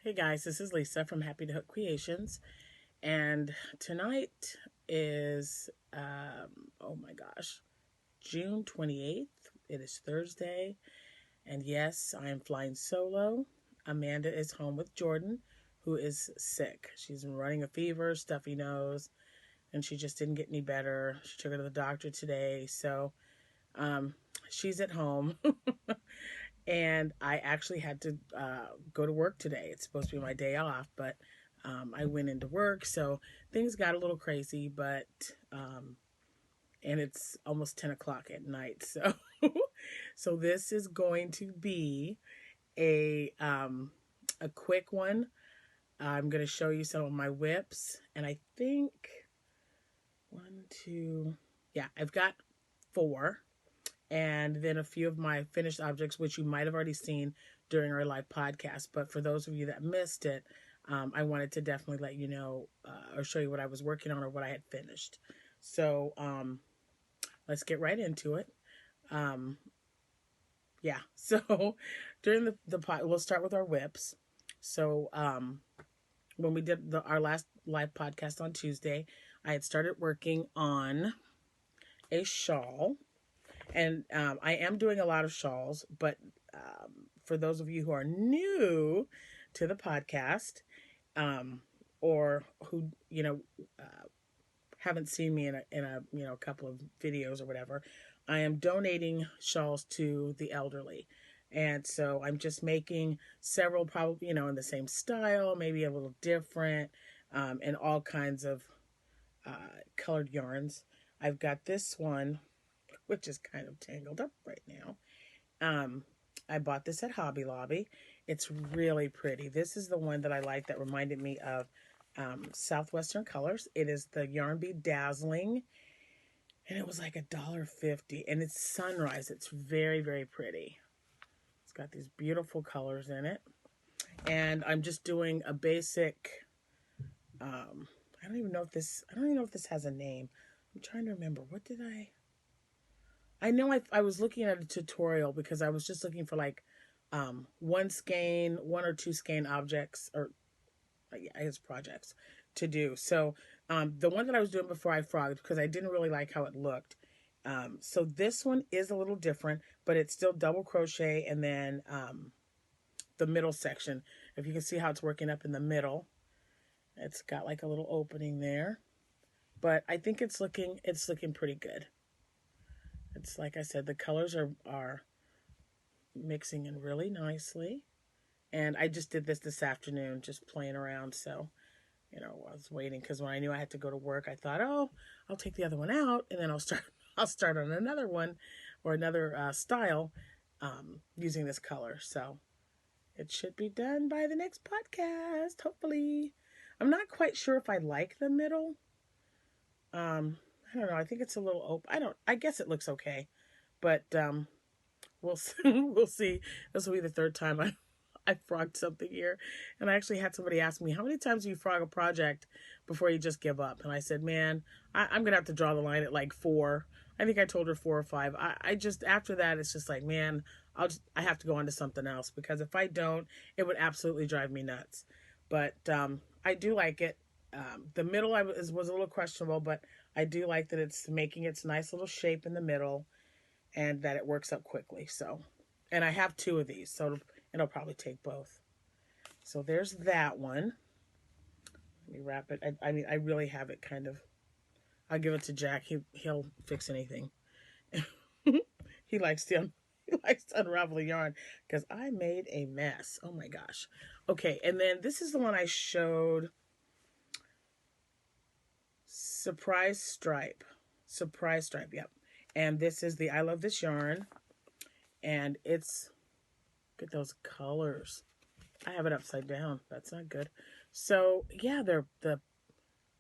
Hey guys, this is Lisa from Happytohook Creations, and tonight is, oh my gosh, June 28th. It is Thursday, and yes, I am flying solo. Amanda is home with Jourdyn, who is sick. She's been running a fever, stuffy nose, and she just didn't get any better. She took her to the doctor today, so um, she's at home. And I actually had to go to work today. It's supposed to be my day off, but I went into work, so things got a little crazy. But and it's almost 10 o'clock at night, so so this is going to be a quick one. I'm going to show you some of my whips, and I think one, two, yeah, I've got four, and then a few of my finished objects, which you might have already seen during our live podcast. But for those of you that missed it, I wanted to definitely let you know or show you what I was working on or what I had finished. So let's get right into it. Um, yeah, so during the pod, we'll start with our whips. So when we did our last live podcast on Tuesday, I had started working on a shawl. And I am doing a lot of shawls, but for those of you who are new to the podcast, or who haven't seen me in a couple of videos or whatever, I am donating shawls to the elderly, and so I'm just making several, probably in the same style, maybe a little different, and all kinds of colored yarns. I've got this one, which is kind of tangled up right now. I bought this at Hobby Lobby. It's really pretty. This is the one that I like that reminded me of Southwestern Colors. It is the Yarn Bee Dazzling, and it was like $1.50, and it's sunrise. It's very, very pretty. It's got these beautiful colors in it, and I'm just doing a basic. I don't even know if this has a name. I'm trying to remember. What did I know I was looking at a tutorial because I was just looking for like one or two skein objects, or yeah, I guess projects to do. So the one that I was doing before I frogged, because I didn't really like how it looked. So this one is a little different, but it's still double crochet, and then the middle section, if you can see how it's working up in the middle, it's got like a little opening there. But I think it's looking pretty good. It's like I said, the colors are mixing in really nicely. And I just did this afternoon, just playing around. So, I was waiting because when I knew I had to go to work, I thought, oh, I'll take the other one out, and then I'll start on another one or another style using this color. So it should be done by the next podcast, hopefully. I'm not quite sure if I like the middle. I don't know. I think it's a little open. I guess it looks okay, but we'll see. We'll see. This will be the third time I frogged something here, and I actually had somebody ask me, how many times do you frog a project before you just give up? And I said, man, I'm gonna have to draw the line at like 4. I think I told her 4 or 5. I just, after that, it's just like, man, I have to go on to something else, because if I don't, it would absolutely drive me nuts. But I do like it. The middle was a little questionable, but I do like that it's making its nice little shape in the middle, and that it works up quickly. So, and I have 2 of these, so it'll probably take both. So there's that one. Let me wrap it. I mean, I really have it kind of. I'll give it to Jack. He'll fix anything. he likes to he likes to unravel the yarn, because I made a mess. Oh my gosh. Okay, and then this is the one I showed. Surprise stripe. Yep. And this is the I Love This Yarn. And it's, look at those colors. I have it upside down. That's not good. So yeah, they're the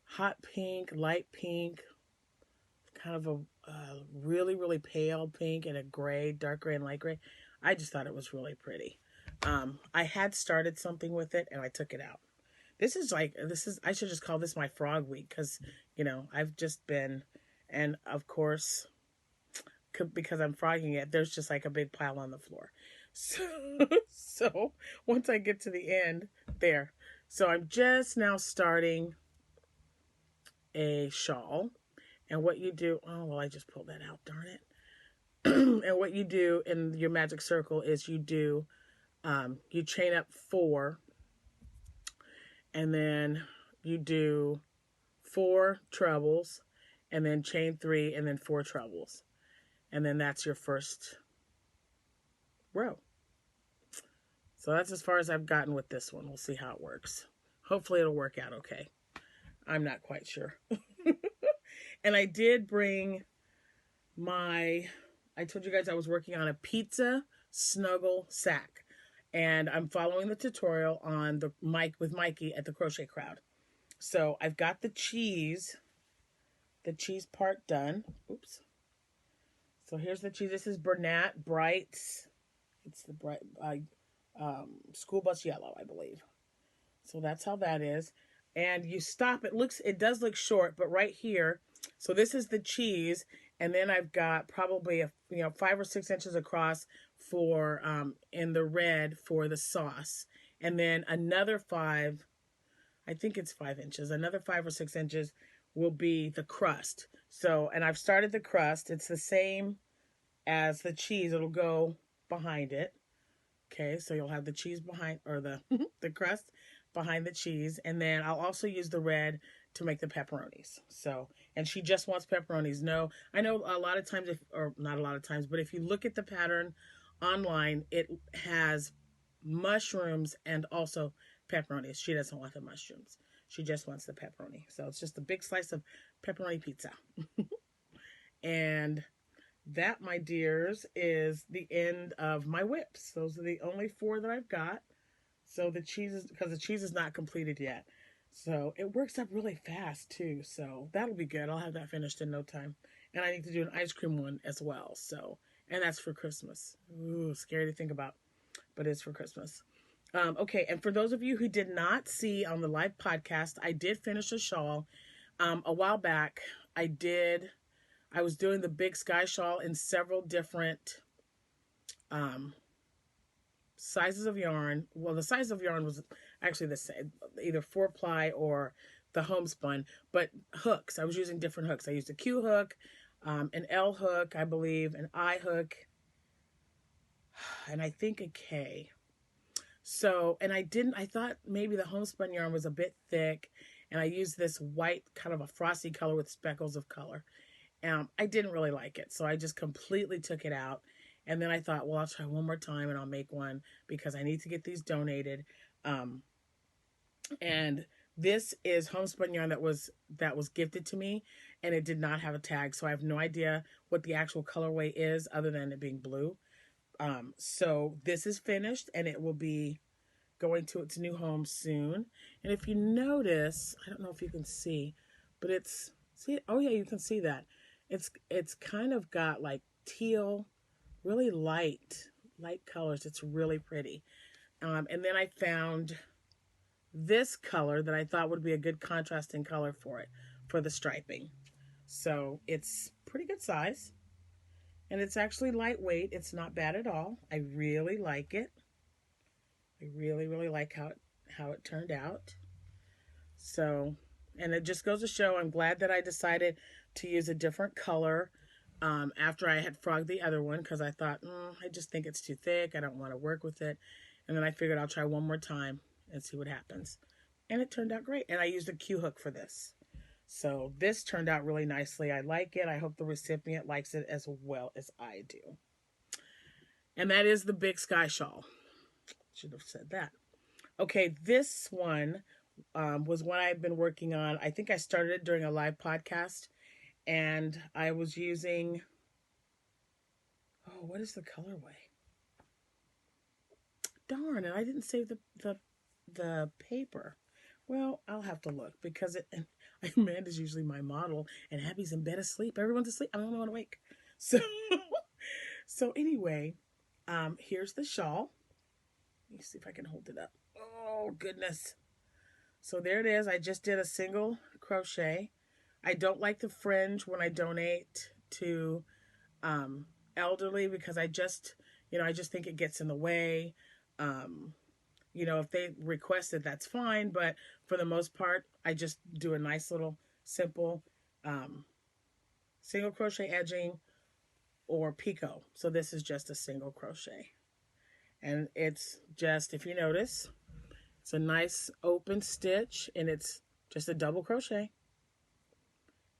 hot pink, light pink, kind of a really, really pale pink, and a gray, dark gray and light gray. I just thought it was really pretty. I had started something with it, and I took it out. I should just call this my frog week, because, I've just been, and of course, because I'm frogging it, there's just like a big pile on the floor. So, so once I get to the end there, so I'm just now starting a shawl. And what you do, oh, well, I just pulled that out, darn it. And what you do in your magic circle is you chain up 4, and then you do 4 trebles, and then chain 3, and then 4 trebles. And then that's your first row. So that's as far as I've gotten with this one. We'll see how it works. Hopefully it'll work out okay. I'm not quite sure. And I did bring I told you guys I was working on a pizza snuggle sack. And I'm following the tutorial on the mic with Mikey at the Crochet Crowd. So I've got the cheese part done. Oops. So here's the cheese. This is Bernat Brights. It's the bright school bus yellow, I believe. So that's how that is. And you stop. It does look short, but right here. So this is the cheese, and then I've got probably 5 or 6 inches across for in the red for the sauce, and then another 5. I think it's 5 inches. Another 5 or 6 inches will be the crust. So, and I've started the crust. It's the same as the cheese. It'll go behind it. Okay, so you'll have the cheese behind, or the the crust behind the cheese, and then I'll also use the red to make the pepperonis. So, and she just wants pepperonis. No, I know a lot of times, or not a lot of times, but if you look at the pattern online, it has mushrooms and also pepperonis. She doesn't want the mushrooms. She just wants the pepperoni. So it's just a big slice of pepperoni pizza. And that, my dears, is the end of my whips. Those are the only 4 that I've got. So the cheese is, because the cheese is not completed yet. So it works up really fast too. So that'll be good. I'll have that finished in no time. And I need to do an ice cream one as well. So, and that's for Christmas. Ooh, scary to think about, but it's for Christmas. Okay, and for those of you who did not see on the live podcast, I did finish a shawl. A while back, I was doing the big sky shawl in several different sizes of yarn. Well, the size of yarn was actually the same, either 4-ply or the homespun, but hooks. I was using different hooks. I used a Q hook, an L hook, I believe, an I hook, and I think a K. So, and I thought maybe the homespun yarn was a bit thick, and I used this white, kind of a frosty color with speckles of color. I didn't really like it, so I just completely took it out. And then I thought, well, I'll try one more time and I'll make one because I need to get these donated. And this is homespun yarn that was gifted to me, and it did not have a tag, so I have no idea what the actual colorway is other than it being blue. So this is finished, and it will be going to its new home soon. And if you notice, I don't know if you can see, but see it? Oh yeah, you can see that. It's kind of got like teal, really light colors. It's really pretty. And then I found this color that I thought would be a good contrasting color for it, for the striping. So it's pretty good size. And it's actually lightweight. It's not bad at all. I really like it. I really, really like how it turned out. So, and it just goes to show, I'm glad that I decided to use a different color after I had frogged the other one, because I thought, I just think it's too thick. I don't want to work with it. And then I figured I'll try one more time and see what happens. And it turned out great. And I used a Q hook for this. So this turned out really nicely. I like it. I hope the recipient likes it as well as I do. And that is the Big Sky Shawl. Should have said that. Okay, this one was one I've been working on. I think I started it during a live podcast. And I was using, what is the colorway? Darn it, I didn't save the paper. Well, I'll have to look, because Amanda's usually my model, and Abby's in bed asleep. Everyone's asleep. I'm the only one awake. So anyway, here's the shawl. Let me see if I can hold it up. Oh, goodness. So there it is. I just did a single crochet. I don't like the fringe when I donate to elderly because I just, I just think it gets in the way. Um, if they request it, that's fine. But for the most part, I just do a nice little simple um, single crochet edging or picot. So this is just a single crochet. And it's just, if you notice, it's a nice open stitch and it's just a double crochet.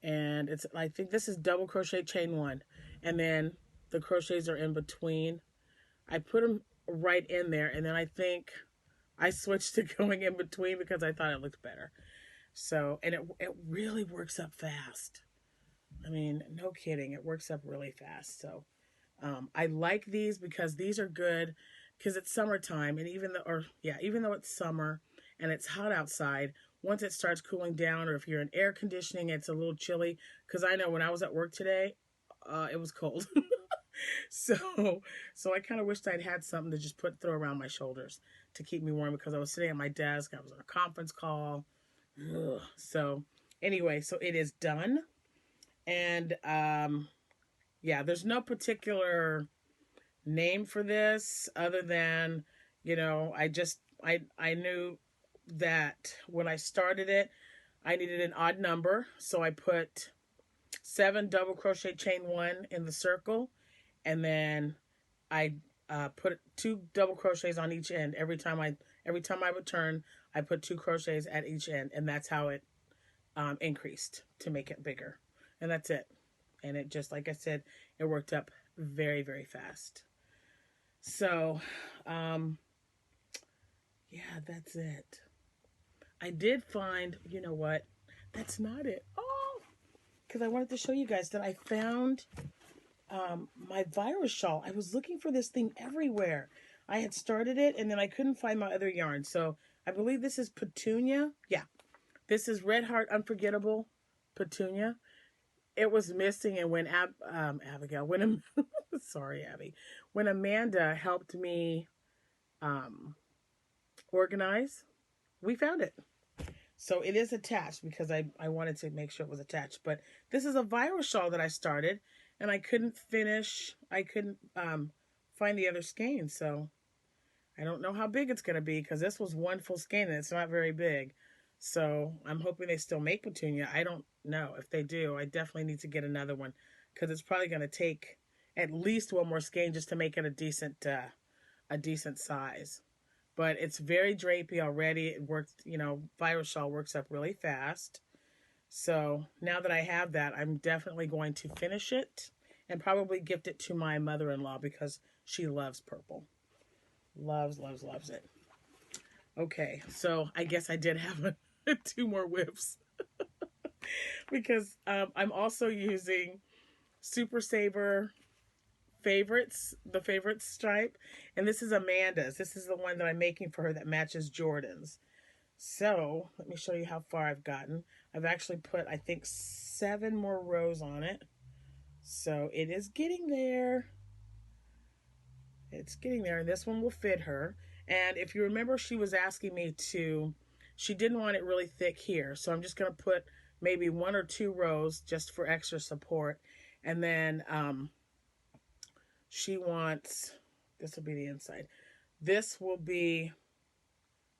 And it's, I think this is double crochet chain one. And then the crochets are in between. I put them right in there. And then I think I switched to going in between because I thought it looked better. So, and it really works up fast. I mean, no kidding. It works up really fast. So, I like these because these are good because it's summertime. And even though it's summer and it's hot outside, once it starts cooling down, or if you're in air conditioning, it's a little chilly. Because I know when I was at work today, it was cold. So I kind of wished I'd had something to just throw around my shoulders to keep me warm because I was sitting at my desk. I was on a conference call. Ugh. So anyway, so it is done. And yeah, there's no particular name for this other than, I knew that when I started it, I needed an odd number. So I put 7 double crochet chain one in the circle, and then I put 2 double crochets on each end. Every time I would turn, I put 2 crochets at each end, and that's how it increased to make it bigger. And that's it. And it just, like I said, it worked up very, very fast. So, yeah, that's it. I did find, you know what? That's not it. Oh, because I wanted to show you guys that I found my virus shawl. I was looking for this thing everywhere. I had started it and then I couldn't find my other yarn. So I believe this is Petunia. Yeah, this is Red Heart Unforgettable Petunia. It was missing, and when Abigail, sorry, Abby, when Amanda helped me organize, we found it. So it is attached because I wanted to make sure it was attached. But this is a virus shawl that I started, and I couldn't find the other skein. So I don't know how big it's going to be because this was one full skein and it's not very big. So I'm hoping they still make Petunia. I don't know. If they do, I definitely need to get another one because it's probably going to take at least one more skein just to make it a decent size. But it's very drapey already. It works, virus shawl works up really fast. So now that I have that, I'm definitely going to finish it and probably gift it to my mother-in-law because she loves purple. Loves, loves, loves it. Okay, so I guess I did have 2 more whips because I'm also using Super Saver favorites, the favorites stripe, and this is Amanda's. This is the one that I'm making for her that matches Jourdyn's. So let me show you how far I've gotten. I've actually put, I think, 7 more rows on it. So it is getting there. It's getting there, and this one will fit her. And if you remember, she was asking me she didn't want it really thick here. So I'm just going to put maybe 1 or 2 rows just for extra support. And then she wants, this will be the inside. This will be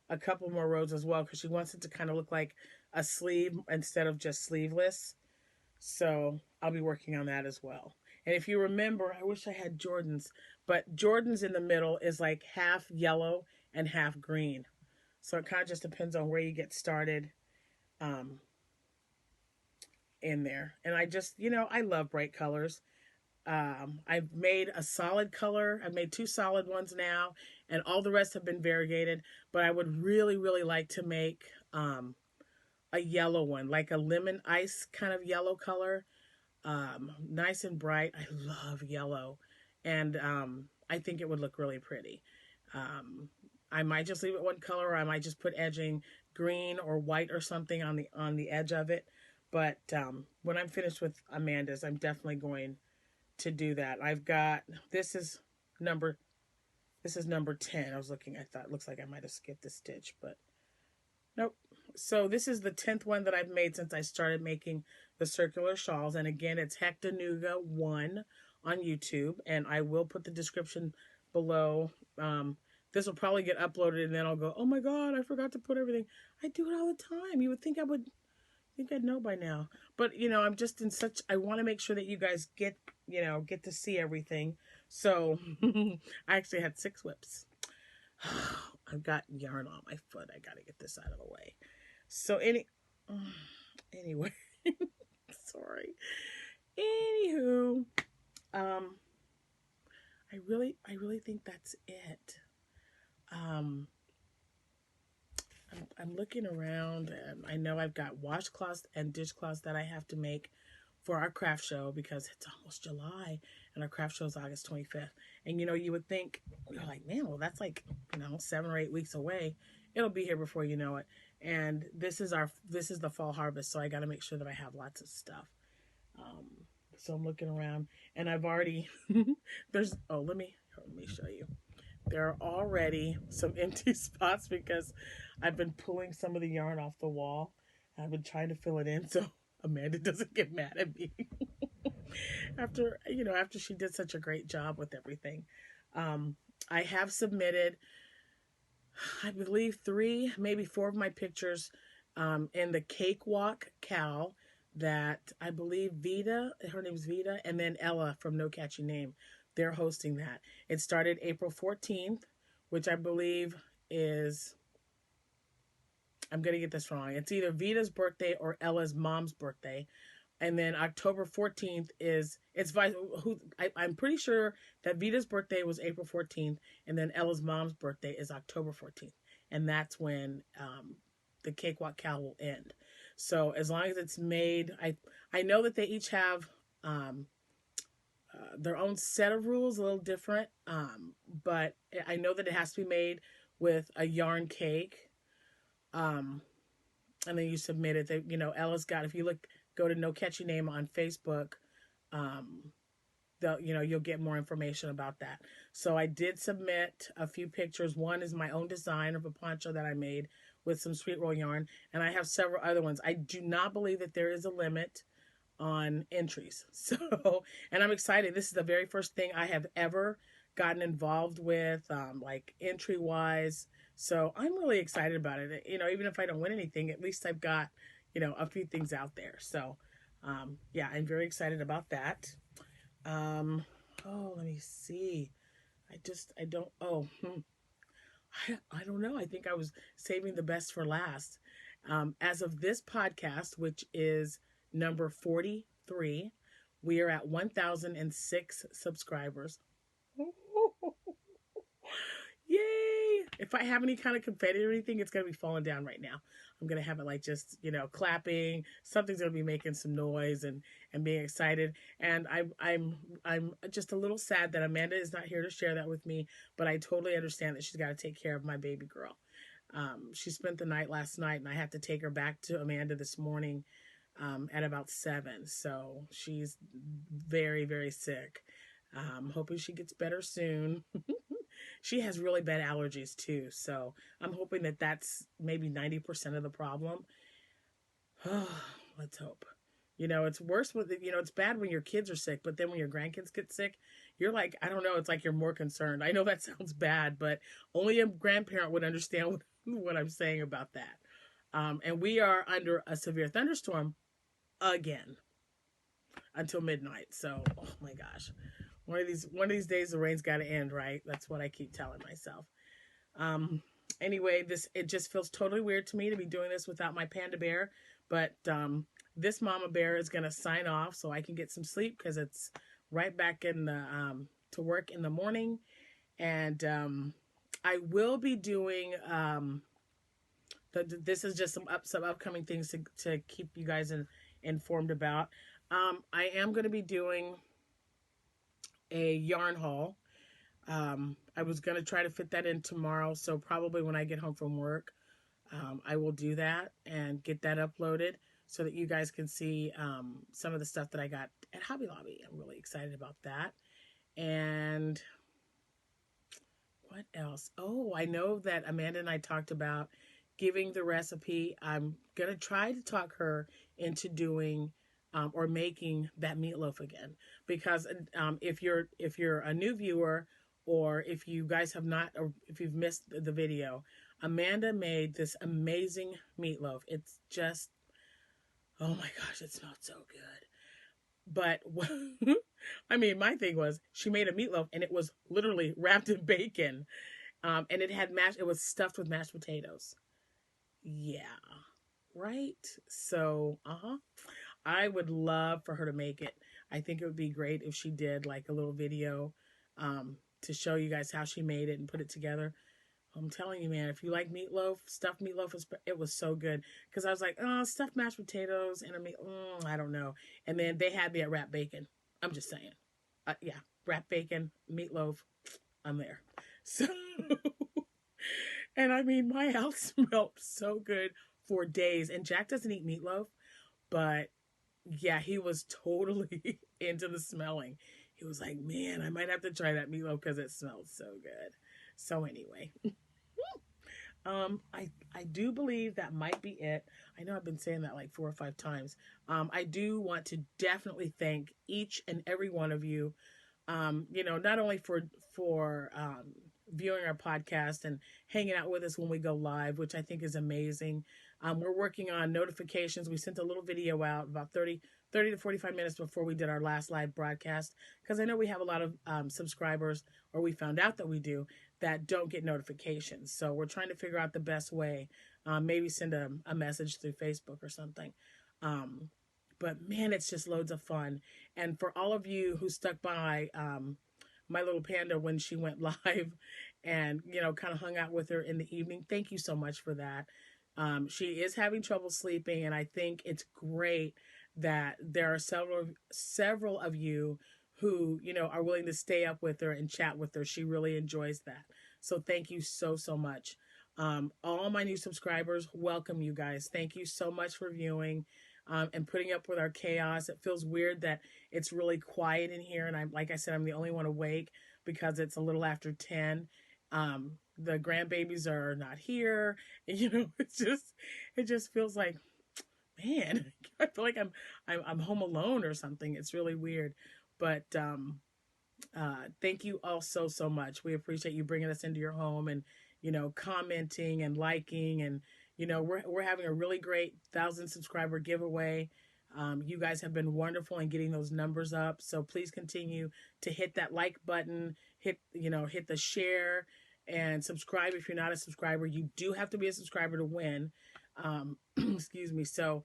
a couple more rows as well because she wants it to kind of look like a sleeve instead of just sleeveless. So I'll be working on that as well. And if you remember, I wish I had Jourdyn's, but Jourdyn's in the middle is like half yellow and half green. So it kind of just depends on where you get started in there. And I just, I love bright colors. I've made a solid color. I've made 2 solid ones now, and all the rest have been variegated. But I would really, really like to make a yellow one, like a lemon ice kind of yellow color. Nice and bright. I love yellow, and I think it would look really pretty. I might just leave it one color, or I might just put edging green or white or something on the edge of it. But when I'm finished with Amanda's, I'm definitely going to do that. I've got, this is number 10. I was looking, I thought it looks like I might have skipped a stitch, but nope. So this is the 10th one that I've made since I started making the circular shawls. And again, it's Hectanuga 1 on YouTube, and I will put the description below. This will probably get uploaded, and then I'll go, oh my God, I forgot to put everything. I do it all the time. You would think I'd know by now. But, I'm just in such, I want to make sure that you guys get to see everything. So I actually had 6 whips. I've got yarn on my foot. I got to get this out of the way. So anyway, sorry. Anywho, I really think that's it. I'm looking around, and I know I've got washcloths and dishcloths that I have to make for our craft show, because it's almost July and our craft show is August 25th. And you would think, you're like, man, well, that's like 7 or 8 weeks away. It'll be here before you know it. And this is the fall harvest, so I got to make sure that I have lots of stuff. So I'm looking around, and I've already let me show you. There are already some empty spots because I've been pulling some of the yarn off the wall. I've been trying to fill it in so Amanda doesn't get mad at me after she did such a great job with everything. I have submitted, I believe 3, maybe 4 of my pictures in the Cakewalk Cow that I believe Vita, her name's Vita, and then Ella from No Catchy Name. They're hosting that. It started April 14th, which I believe is, I'm going to get this wrong. It's either Vita's birthday or Ella's mom's birthday. And then October 14th I'm pretty sure that Vita's birthday was April 14th, and then Ella's mom's birthday is October 14th. And that's when the Cakewalk Cow will end. So as long as it's made, I know that they each have their own set of rules, a little different, but I know that it has to be made with a yarn cake, and then you submit it. Ella's got, if you go to No Catchy Name on Facebook, you'll get more information about that. So I did submit a few pictures. One is my own design of a poncho that I made with some sweet roll yarn, and I have several other ones. I do not believe that there is a limit on entries. So, and I'm excited. This is the very first thing I have ever gotten involved with, like entry wise. So I'm really excited about it. Even if I don't win anything, at least I've got, a few things out there. So, yeah, I'm very excited about that. Let me see. I don't know. I think I was saving the best for last. As of this podcast, which is number 43, we are at 1,006 subscribers. Yay! If I have any kind of confetti or anything, it's going to be falling down right now. I'm going to have it like just, clapping. Something's going to be making some noise and being excited. And I'm just a little sad that Amanda is not here to share that with me, but I totally understand that she's got to take care of my baby girl. She spent the night last night, and I had to take her back to Amanda this morning at about 7. So she's very, very sick. Hoping she gets better soon. She has really bad allergies too. So I'm hoping that that's maybe 90% of the problem. Let's hope. It's worse with, it's bad when your kids are sick, but then when your grandkids get sick, you're like, I don't know, it's like you're more concerned. I know that sounds bad, but only a grandparent would understand what I'm saying about that. And we are under a severe thunderstorm again until midnight. So, oh my gosh. One of these days the rain's got to end, right? That's what I keep telling myself. Anyway, it just feels totally weird to me to be doing this without my panda bear, but this mama bear is going to sign off so I can get some sleep, because it's right back in the to work in the morning. And I will be doing this is just some upcoming things to keep you guys informed about. I am going to be doing a yarn haul. I was going to try to fit that in tomorrow, so probably when I get home from work, I will do that and get that uploaded so that you guys can see some of the stuff that I got at Hobby Lobby. I'm really excited about that. And what else? Oh, I know that Amanda and I talked about giving the recipe. I'm going to try to talk her into doing or making that meatloaf again. Because if you're a new viewer, or if you guys have not, or if you've missed the video, Amanda made this amazing meatloaf. It's just, oh my gosh, it smelled so good. But I mean, my thing was she made a meatloaf and it was literally wrapped in bacon, and it had mashed. It was stuffed with mashed potatoes. Yeah, right. So, I would love for her to make it. I think it would be great if she did like a little video, to show you guys how she made it and put it together. I'm telling you, man, if you like meatloaf, stuffed meatloaf, it was so good. Because I was like, oh, stuffed mashed potatoes and a meat, I don't know. And then they had me at wrapped bacon. I'm just saying. Yeah, wrapped bacon, meatloaf, I'm there. So, and I mean, my house smelled so good for days. And Jack doesn't eat meatloaf, but yeah, he was totally into the smelling. He was like, man, I might have to try that meatloaf because it smells so good. So anyway, I do believe that might be it. I know I've been saying that like 4 or 5 times. I do want to definitely thank each and every one of you. Not only for viewing our podcast and hanging out with us when we go live, which I think is amazing. We're working on notifications. We sent a little video out about 30 to 45 minutes before we did our last live broadcast, because I know we have a lot of subscribers, or we found out that we do, that don't get notifications. So we're trying to figure out the best way. Maybe send a message through Facebook or something. But man, it's just loads of fun. And for all of you who stuck by my little panda when she went live, and kind of hung out with her in the evening, thank you so much for that. She is having trouble sleeping, and I think it's great that there are several of you who are willing to stay up with her and chat with her. She really enjoys that. So thank you so much. All my new subscribers, welcome you guys. Thank you so much for viewing, and putting up with our chaos. It feels weird that it's really quiet in here, and like I said, I'm the only one awake because it's a little after 10. The grandbabies are not here. It just feels like, man, I feel like I'm home alone or something. It's really weird. But thank you all so much. We appreciate you bringing us into your home, and commenting and liking, and we're having a really great 1,000 subscriber giveaway. You guys have been wonderful in getting those numbers up. So please continue to hit that like button, hit the share, and subscribe if you're not a subscriber. You do have to be a subscriber to win. Excuse me. So,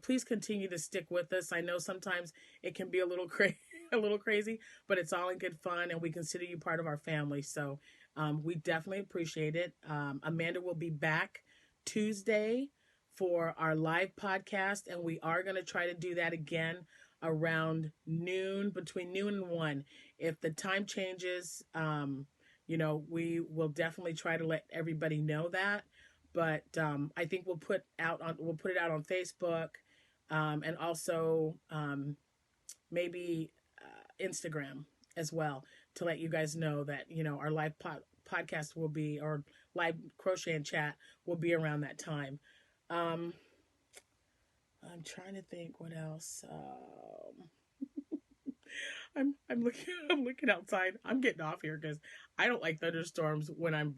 please continue to stick with us. I know sometimes it can be a little crazy, but it's all in good fun, and we consider you part of our family. So, we definitely appreciate it. Amanda will be back Tuesday for our live podcast, and we are going to try to do that again around noon, between noon and 1. If the time changes, we will definitely try to let everybody know that. But I think we'll put it out on Facebook, and also maybe Instagram as well, to let you guys know that our live podcast will be, or live crochet and chat will be around that time. I'm trying to think what else. I'm looking outside. I'm getting off here because I don't like thunderstorms when I'm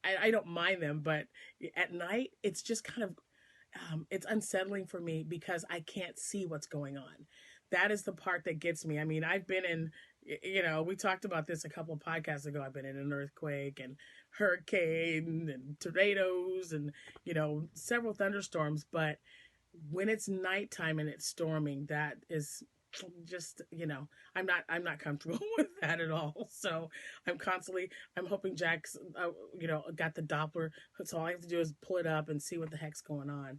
I don't mind them, but at night it's just kind of it's unsettling for me because I can't see what's going on. That is the part that gets me. I mean, I've been in, we talked about this a couple of podcasts ago. I've been in an earthquake and hurricane and tornadoes and, several thunderstorms. But when it's nighttime and it's storming, that is just, I'm not comfortable with that at all. So I'm hoping Jack's, got the Doppler. So all I have to do is pull it up and see what the heck's going on.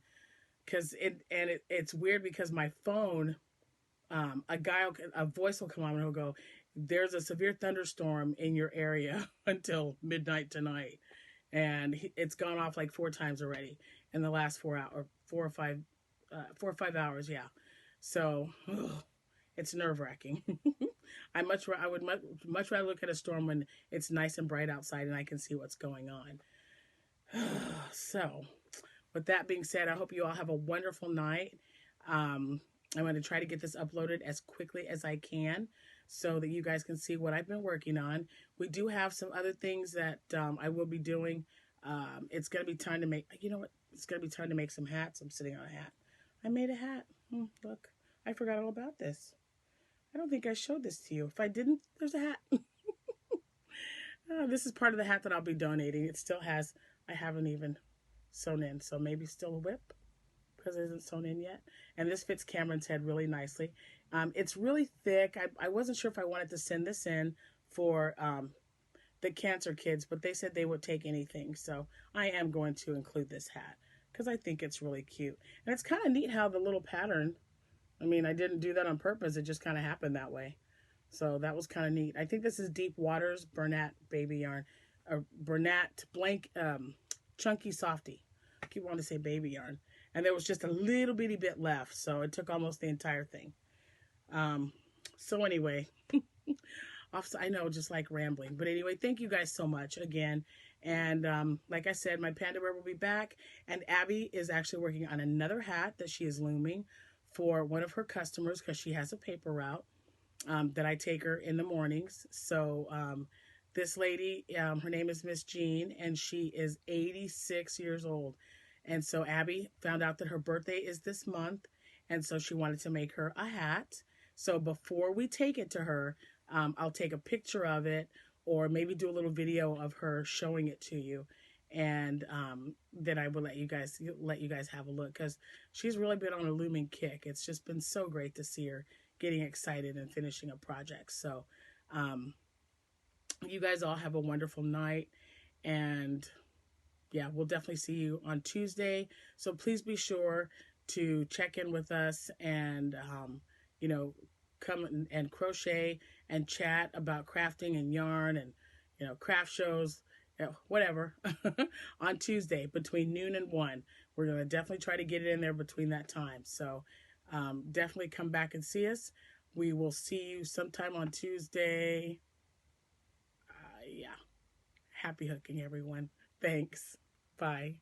Cause it's weird because my phone, a voice will come on and he'll go, there's a severe thunderstorm in your area until midnight tonight. And it's gone off like 4 times already in the last 4 or 5 hours. Yeah. So, it's nerve wracking. I would much rather look at a storm when it's nice and bright outside and I can see what's going on. So, with that being said, I hope you all have a wonderful night. I'm going to try to get this uploaded as quickly as I can so that you guys can see what I've been working on. We do have some other things that I will be doing. It's going to be time to make, you know what? It's going to be time to make some hats. I'm sitting on a hat. I made a hat. Look, I forgot all about this. I don't think I showed this to you. If I didn't, there's a hat. This is part of the hat that I'll be donating. It still has, I haven't even sewn in, so maybe still a whip because it isn't sewn in yet. And this fits Cameron's head really nicely. It's really thick. I wasn't sure if I wanted to send this in for the cancer kids, but they said they would take anything. So I am going to include this hat because I think it's really cute. And it's kind of neat how the little pattern, I mean, I didn't do that on purpose. It just kind of happened that way. So that was kind of neat. I think this is Deep Waters Bernat baby yarn, or Bernat blank chunky softy. I keep wanting to say baby yarn. And there was just a little bitty bit left, so it took almost the entire thing. So anyway, I know, just like rambling. But anyway, thank you guys so much again. And like I said, my panda bear will be back. And Abby is actually working on another hat that she is looming for one of her customers because she has a paper route. That I take her in the mornings. So this lady, her name is Miss Jean, and she is 86 years old. And so Abby found out that her birthday is this month, and so she wanted to make her a hat. So before we take it to her, I'll take a picture of it, or maybe do a little video of her showing it to you, and then I will let you guys have a look because she's really been on a looming kick. It's just been so great to see her getting excited and finishing a project. So you guys all have a wonderful night, and yeah, we'll definitely see you on Tuesday. So please be sure to check in with us and you know, come and crochet and chat about crafting and yarn and, you know, craft shows, you know, whatever on Tuesday between noon and 1. We're going to definitely try to get it in there between that time. So definitely come back and see us. We will see you sometime on Tuesday. Yeah. Happy hooking, everyone. Thanks. Bye.